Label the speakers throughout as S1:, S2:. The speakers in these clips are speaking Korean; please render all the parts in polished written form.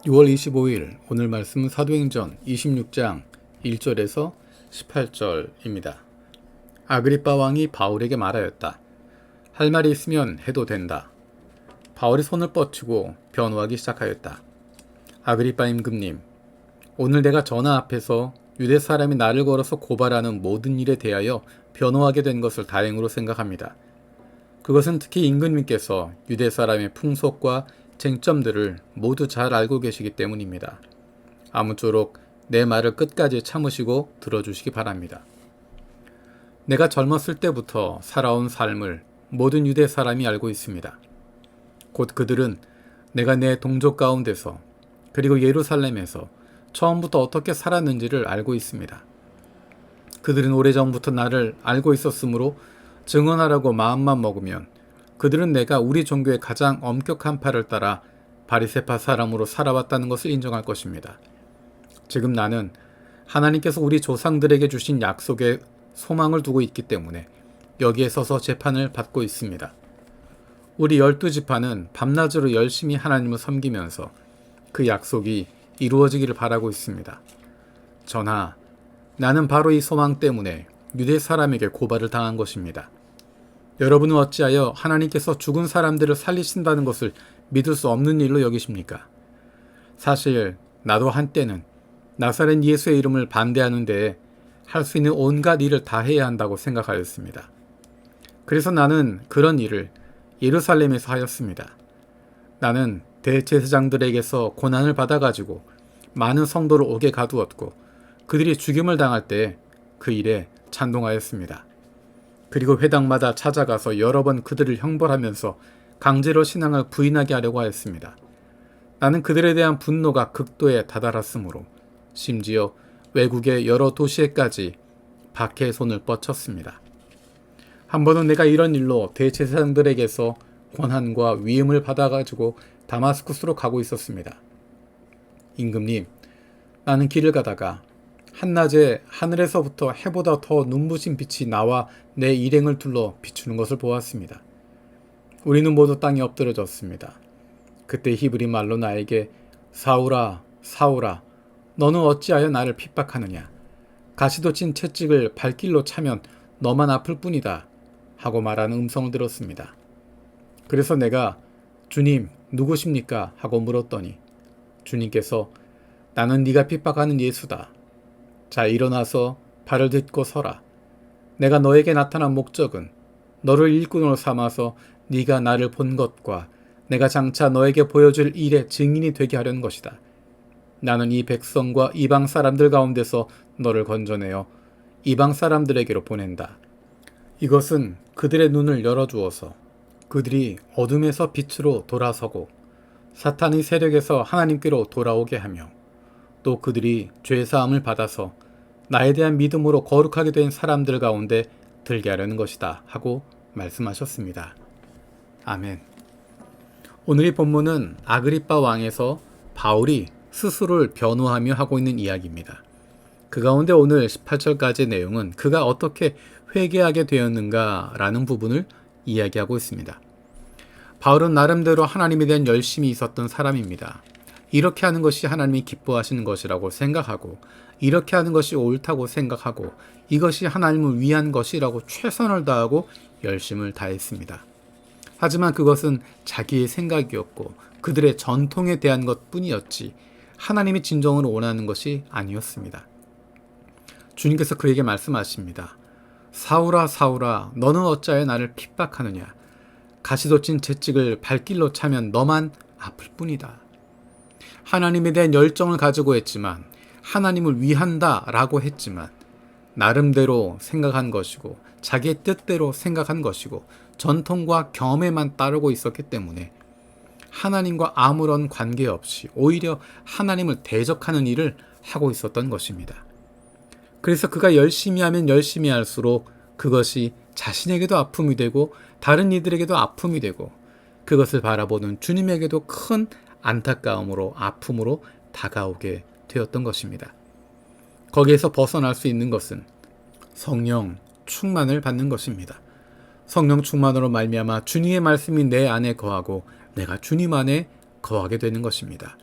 S1: 6월 25일 오늘 말씀은 사도행전 26장 1절에서 18절입니다. 아그리빠 왕이 바울에게 말하였다. 할 말이 있으면 해도 된다. 바울이 손을 뻗치고 변호하기 시작하였다. 아그리빠 임금님, 오늘 내가 전하 앞에서 유대 사람이 나를 걸어서 고발하는 모든 일에 대하여 변호하게 된 것을 다행으로 생각합니다. 그것은 특히 임금님께서 유대 사람의 풍속과 쟁점들을 모두 잘 알고 계시기 때문입니다. 아무쪼록 내 말을 끝까지 참으시고 들어주시기 바랍니다. 내가 젊었을 때부터 살아온 삶을 모든 유대 사람이 알고 있습니다. 곧 그들은 내가 내 동족 가운데서 그리고 예루살렘에서 처음부터 어떻게 살았는지를 알고 있습니다. 그들은 오래전부터 나를 알고 있었으므로 증언하라고 마음만 먹으면 그들은 내가 우리 종교의 가장 엄격한 파를 따라 바리새파 사람으로 살아왔다는 것을 인정할 것입니다. 지금 나는 하나님께서 우리 조상들에게 주신 약속에 소망을 두고 있기 때문에 여기에 서서 재판을 받고 있습니다. 우리 12지파는 밤낮으로 열심히 하나님을 섬기면서 그 약속이 이루어지기를 바라고 있습니다. 전하, 나는 바로 이 소망 때문에 유대 사람에게 고발을 당한 것입니다. 여러분은 어찌하여 하나님께서 죽은 사람들을 살리신다는 것을 믿을 수 없는 일로 여기십니까? 사실 나도 한때는 나사렛 예수의 이름을 반대하는데 할 수 있는 온갖 일을 다 해야 한다고 생각하였습니다. 그래서 나는 그런 일을 예루살렘에서 하였습니다. 나는 대제사장들에게서 고난을 받아가지고 많은 성도를 옥에 가두었고 그들이 죽임을 당할 때 그 일에 찬동하였습니다. 그리고 회당마다 찾아가서 여러 번 그들을 형벌하면서 강제로 신앙을 부인하게 하려고 하였습니다. 나는 그들에 대한 분노가 극도에 다다랐으므로 심지어 외국의 여러 도시에까지 박해의 손을 뻗쳤습니다. 한 번은 내가 이런 일로 대제사장들에게서 권한과 위임을 받아가지고 다마스쿠스로 가고 있었습니다. 임금님, 나는 길을 가다가 한낮에 하늘에서부터 해보다 더 눈부신 빛이 나와 내 일행을 둘러 비추는 것을 보았습니다. 우리는 모두 땅에 엎드려졌습니다. 그때 히브리 말로 나에게 사울아, 사울아, 너는 어찌하여 나를 핍박하느냐? 가시도 친 채찍을 발길로 차면 너만 아플 뿐이다 하고 말하는 음성을 들었습니다. 그래서 내가 주님, 누구십니까? 하고 물었더니 주님께서 나는 네가 핍박하는 예수다. 자, 일어나서 발을 딛고 서라. 내가 너에게 나타난 목적은 너를 일꾼으로 삼아서 네가 나를 본 것과 내가 장차 너에게 보여줄 일의 증인이 되게 하려는 것이다. 나는 이 백성과 이방 사람들 가운데서 너를 건져내어 이방 사람들에게로 보낸다. 이것은 그들의 눈을 열어주어서 그들이 어둠에서 빛으로 돌아서고 사탄의 세력에서 하나님께로 돌아오게 하며 또 그들이 죄사함을 받아서 나에 대한 믿음으로 거룩하게 된 사람들 가운데 들게 하려는 것이다 하고 말씀하셨습니다. 아멘. 오늘 이 본문은 아그리빠 왕에서 바울이 스스로를 변호하며 하고 있는 이야기입니다. 그 가운데 오늘 18절까지의 내용은 그가 어떻게 회개하게 되었는가라는 부분을 이야기하고 있습니다. 바울은 나름대로 하나님에 대한 열심이 있었던 사람입니다. 이렇게 하는 것이 하나님이 기뻐하시는 것이라고 생각하고 이렇게 하는 것이 옳다고 생각하고 이것이 하나님을 위한 것이라고 최선을 다하고 열심을 다했습니다. 하지만 그것은 자기의 생각이었고 그들의 전통에 대한 것뿐이었지 하나님이 진정으로 원하는 것이 아니었습니다. 주님께서 그에게 말씀하십니다. 사울아 사울아 너는 어찌하여 나를 핍박하느냐? 가시돋친 채찍을 발길로 차면 너만 아플 뿐이다. 하나님에 대한 열정을 가지고 했지만 하나님을 위한다 라고 했지만 나름대로 생각한 것이고 자기의 뜻대로 생각한 것이고 전통과 경험에만 따르고 있었기 때문에 하나님과 아무런 관계없이 오히려 하나님을 대적하는 일을 하고 있었던 것입니다. 그래서 그가 열심히 하면 열심히 할수록 그것이 자신에게도 아픔이 되고 다른 이들에게도 아픔이 되고 그것을 바라보는 주님에게도 큰 안타까움으로 아픔으로 다가오게 되었던 것입니다. 거기에서 벗어날 수 있는 것은 성령 충만을 받는 것입니다. 성령 충만으로 말미암아 주님의 말씀이 내 안에 거하고 내가 주님 안에 거하게 되는 것입니다.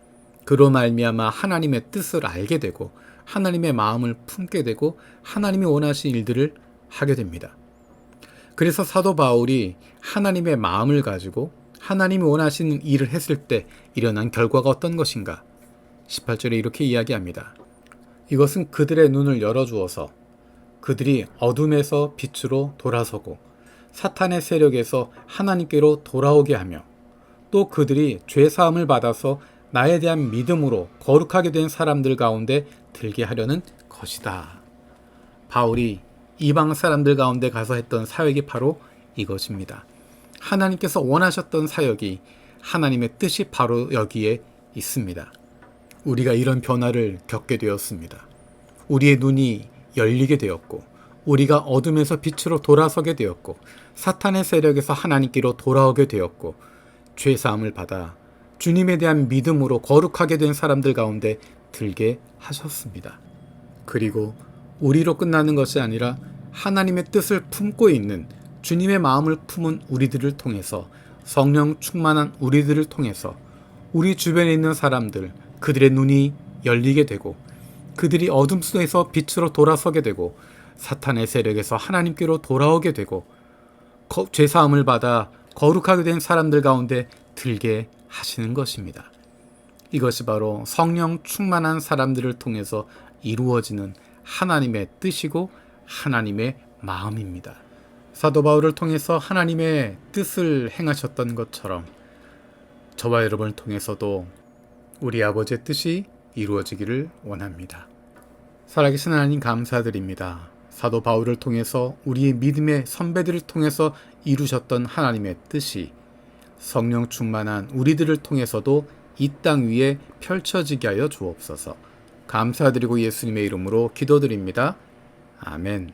S1: 그로 말미암아 하나님의 뜻을 알게 되고 하나님의 마음을 품게 되고 하나님이 원하신 일들을 하게 됩니다. 그래서 사도 바울이 하나님의 마음을 가지고 하나님이 원하시는 일을 했을 때 일어난 결과가 어떤 것인가? 18절에 이렇게 이야기합니다. 이것은 그들의 눈을 열어주어서 그들이 어둠에서 빛으로 돌아서고 사탄의 세력에서 하나님께로 돌아오게 하며 또 그들이 죄사함을 받아서 나에 대한 믿음으로 거룩하게 된 사람들 가운데 들게 하려는 것이다. 바울이 이방 사람들 가운데 가서 했던 사역이 바로 이것입니다. 하나님께서 원하셨던 사역이 하나님의 뜻이 바로 여기에 있습니다. 우리가 이런 변화를 겪게 되었습니다. 우리의 눈이 열리게 되었고 우리가 어둠에서 빛으로 돌아서게 되었고 사탄의 세력에서 하나님께로 돌아오게 되었고 죄사함을 받아 주님에 대한 믿음으로 거룩하게 된 사람들 가운데 들게 하셨습니다. 그리고 우리로 끝나는 것이 아니라 하나님의 뜻을 품고 있는 주님의 마음을 품은 우리들을 통해서 성령 충만한 우리들을 통해서 우리 주변에 있는 사람들 그들의 눈이 열리게 되고 그들이 어둠 속에서 빛으로 돌아서게 되고 사탄의 세력에서 하나님께로 돌아오게 되고 죄사함을 받아 거룩하게 된 사람들 가운데 들게 하시는 것입니다. 이것이 바로 성령 충만한 사람들을 통해서 이루어지는 하나님의 뜻이고 하나님의 마음입니다. 사도 바울을 통해서 하나님의 뜻을 행하셨던 것처럼 저와 여러분을 통해서도 우리 아버지의 뜻이 이루어지기를 원합니다. 살아계신 하나님 감사드립니다. 사도 바울을 통해서 우리의 믿음의 선배들을 통해서 이루셨던 하나님의 뜻이 성령 충만한 우리들을 통해서도 이 땅 위에 펼쳐지게 하여 주옵소서. 감사드리고 예수님의 이름으로 기도드립니다. 아멘.